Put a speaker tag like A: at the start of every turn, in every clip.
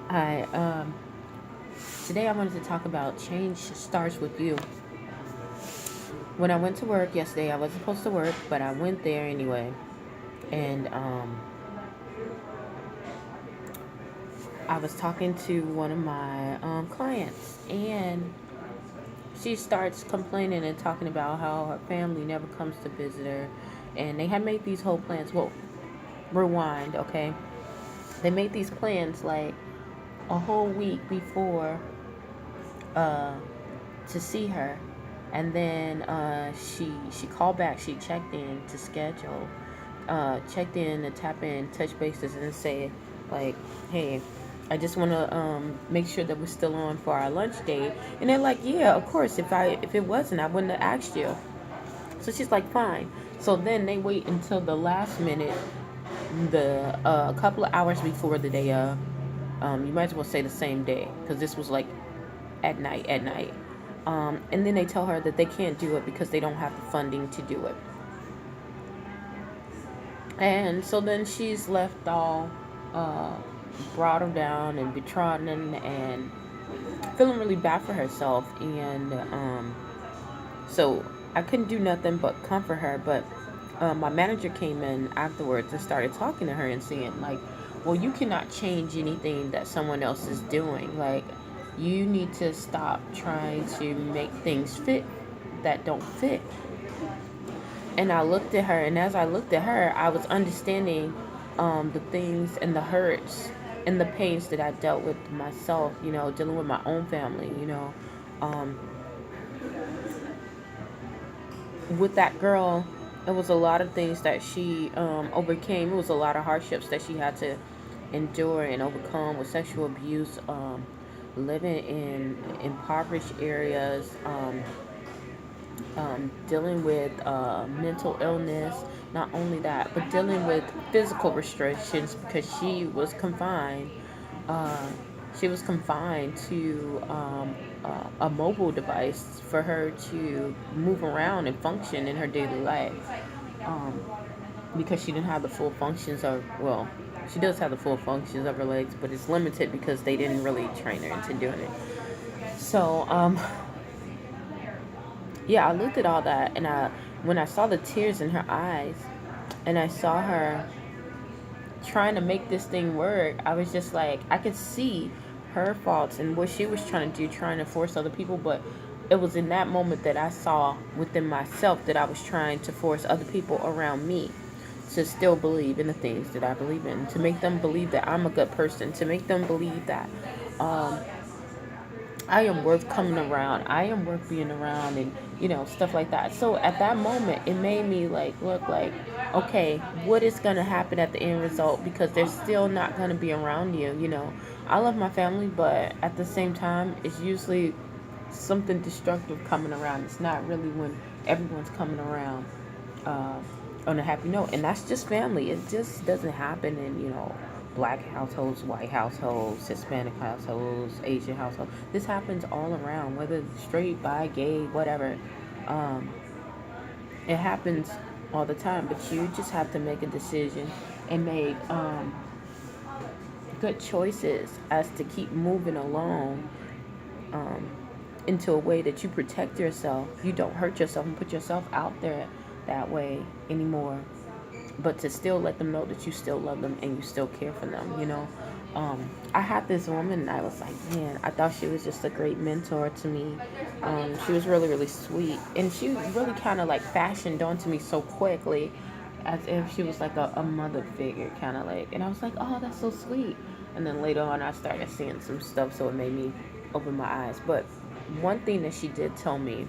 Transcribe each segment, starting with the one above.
A: Hi. Today I wanted to talk about change starts with you. When I went to work yesterday, I wasn't supposed to work, but I went there anyway. And I was talking to one of my clients, and she starts complaining and talking about how her family never comes to visit her. And they had made these whole plans. Well, rewind, okay? They made these plans like a whole week before uh, to see her, and then she called back. She checked in to schedule, checked in to tap in, touch bases, and say like, "Hey, I just want to make sure that we're still on for our lunch date." And they're like, "Yeah, of course. If it wasn't, I wouldn't have asked you." So she's like, "Fine." So then they wait until the last minute, the couple of hours before the day of. You might as well say the same day because this was like at night. And then they tell her that they can't do it because they don't have the funding to do it. And so then she's left all uh, brought down and betrodden and feeling really bad for herself. And so I couldn't do nothing but comfort her. But my manager came in afterwards and started talking to her and saying, like, well, you cannot change anything that someone else is doing. Like, you need to stop trying to make things fit that don't fit. And I looked at her, and as I looked at her, I was understanding the things and the hurts and the pains that I dealt with myself, dealing with my own family, Um, with that girl, it was a lot of things that she overcame. It was a lot of hardships that she had to endure and overcome with sexual abuse, living in impoverished areas, dealing with mental illness. Not only that, but dealing with physical restrictions because Uh, she was confined to a mobile device for her to move around and function in her daily life. Um, because she didn't have the full functions of, well, she does have the full functions of her legs, but it's limited because they didn't really train her into doing it. So, yeah, I looked at all that, and when I saw the tears in her eyes, and I saw her trying to make this thing work, I was just like, I could see her faults and what she was trying to do, trying to force other people. But it was in that moment that I saw within myself that I was trying to force other people around me to still believe in the things that I believe in, to make them believe that I'm a good person, to make them believe that um, I am worth coming around. I am worth being around, and stuff like that. So at that moment, it made me like look like, okay, what is gonna happen at the end result? Because they're still not gonna be around you. I love my family, but at the same time, it's usually something destructive coming around. It's not really when everyone's coming around uh, on a happy note, and that's just family. It just doesn't happen in black households, white households, Hispanic households, Asian households. This happens all around, whether it's straight, bi, gay, whatever. Um, it happens all the time, but you just have to make a decision and make good choices as to keep moving along um, into a way that you protect yourself. You don't hurt yourself and put yourself out there that way anymore. But to still let them know that you still love them and you still care for them. I had this woman, and I was like, man, I thought she was just a great mentor to me. She was really, really sweet, and she really kind of like fashioned onto me so quickly, as if she was like a mother figure, kind of like. And I was like, oh, that's so sweet. And then later on, I started seeing some stuff, so it made me open my eyes. But one thing that she did tell me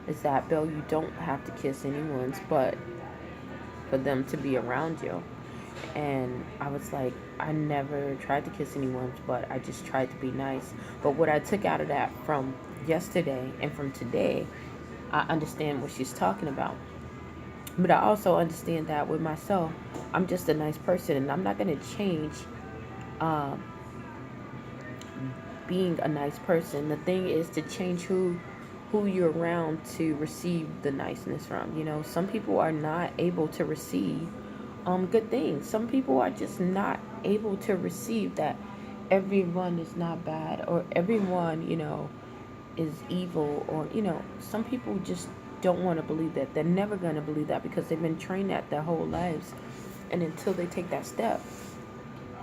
A: is that, Bill, you don't have to kiss anyone's butt for them to be around you. And I was like, I never tried to kiss anyone's butt. I just tried to be nice. But what I took out of that from yesterday and from today, I understand what she's talking about. But I also understand that with myself, I'm just a nice person, and I'm not going to change uh, being a nice person. The thing is to change who you're around to receive the niceness from. Some people are not able to receive good things. Some people are just not able to receive that everyone is not bad, or everyone, is evil, or, some people just don't want to believe that. They're never going to believe that because they've been trained that their whole lives. And until they take that step,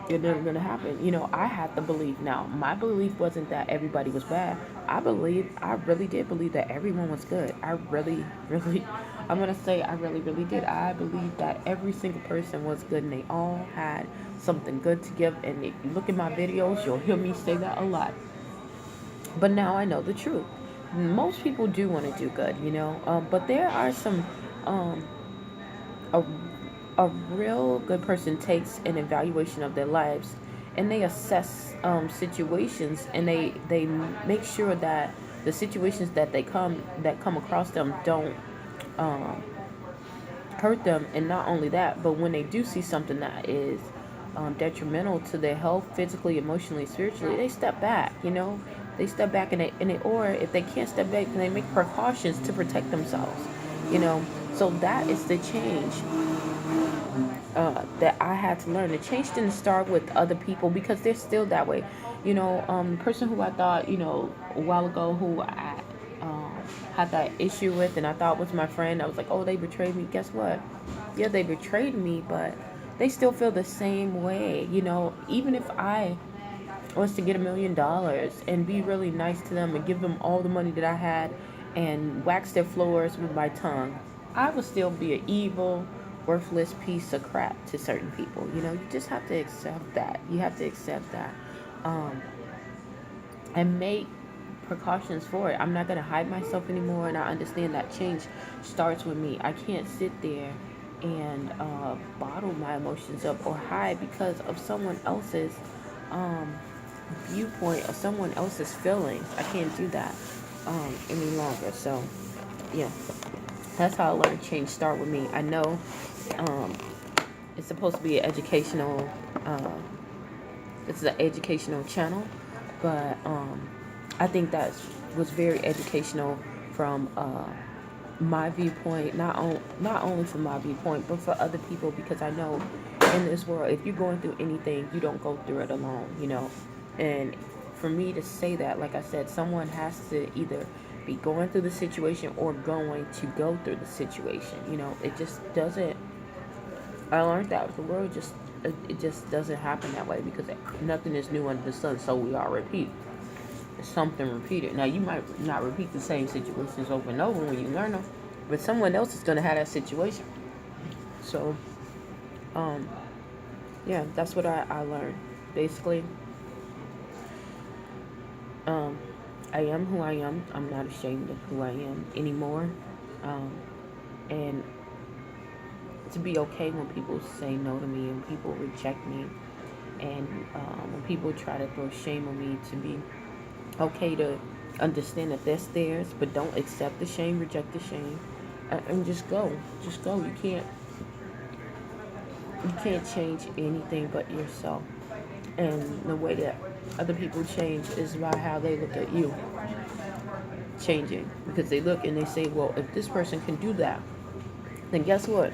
A: it's never gonna happen. I had to believe. Now, my belief wasn't that everybody was bad. I really did believe that everyone was good. I really, really, I'm gonna say I really, really did. I believed that every single person was good and they all had something good to give. And if you look at my videos, you'll hear me say that a lot. But now I know the truth. Most people do want to do good, but there are some, um, a a real good person takes an evaluation of their lives, and they assess situations, and they make sure that the situations that come across them don't um, hurt them. And not only that, but when they do see something that is detrimental to their health, physically, emotionally, spiritually, they step back. They step back, or if they can't step back, then they make precautions to protect themselves. So that is the change that I had to learn. The change didn't start with other people because they're still that way. The person who I thought, a while ago, who I had that issue with, and I thought was my friend, I was like, oh, they betrayed me. Guess what? Yeah, they betrayed me, but they still feel the same way. Even if I was to get $1 million and be really nice to them and give them all the money that I had and wax their floors with my tongue, I would still be an evil, worthless piece of crap to certain people. You just have to accept that. You have to accept that. And make precautions for it. I'm not going to hide myself anymore, and I understand that change starts with me. I can't sit there and bottle my emotions up or hide because of someone else's um, viewpoint or someone else's feelings. I can't do that any longer. So, yeah, that's how I learned change start with me. I know um, it's supposed to be an educational. It's an educational channel, but I think that was very educational from my viewpoint. Not only from my viewpoint, but for other people, because I know in this world, if you're going through anything, you don't go through it alone. And for me to say that, like I said, someone has to either be going through the situation or going to go through the situation. It just doesn't. I learned that the world it just doesn't happen that way because nothing is new under the sun. So we all repeat. Something repeated. Now you might not repeat the same situations over and over when you learn them, but someone else is gonna have that situation. So, yeah, that's what I learned. Basically, I am who I am. I'm not ashamed of who I am anymore, and to be okay when people say no to me and people reject me, and when people try to throw shame on me, to be okay to understand that that's theirs, but don't accept the shame, reject the shame, and just go. You can't change anything but yourself. And the way that other people change is by how they look at you changing, because they look and they say, well, if this person can do that, then guess what?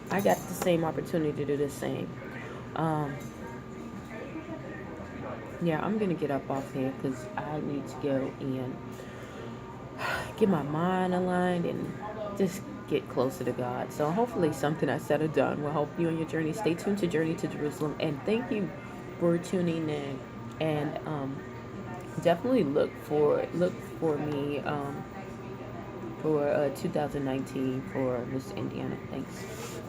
A: I got the same opportunity to do the same. Yeah, I'm gonna get up off here because I need to go and get my mind aligned and just get closer to God. So hopefully something I said or done will help you on your journey. Stay tuned to Journey to Jerusalem, and thank you for tuning in. And definitely look for me for 2019 for Miss Indiana. Thanks.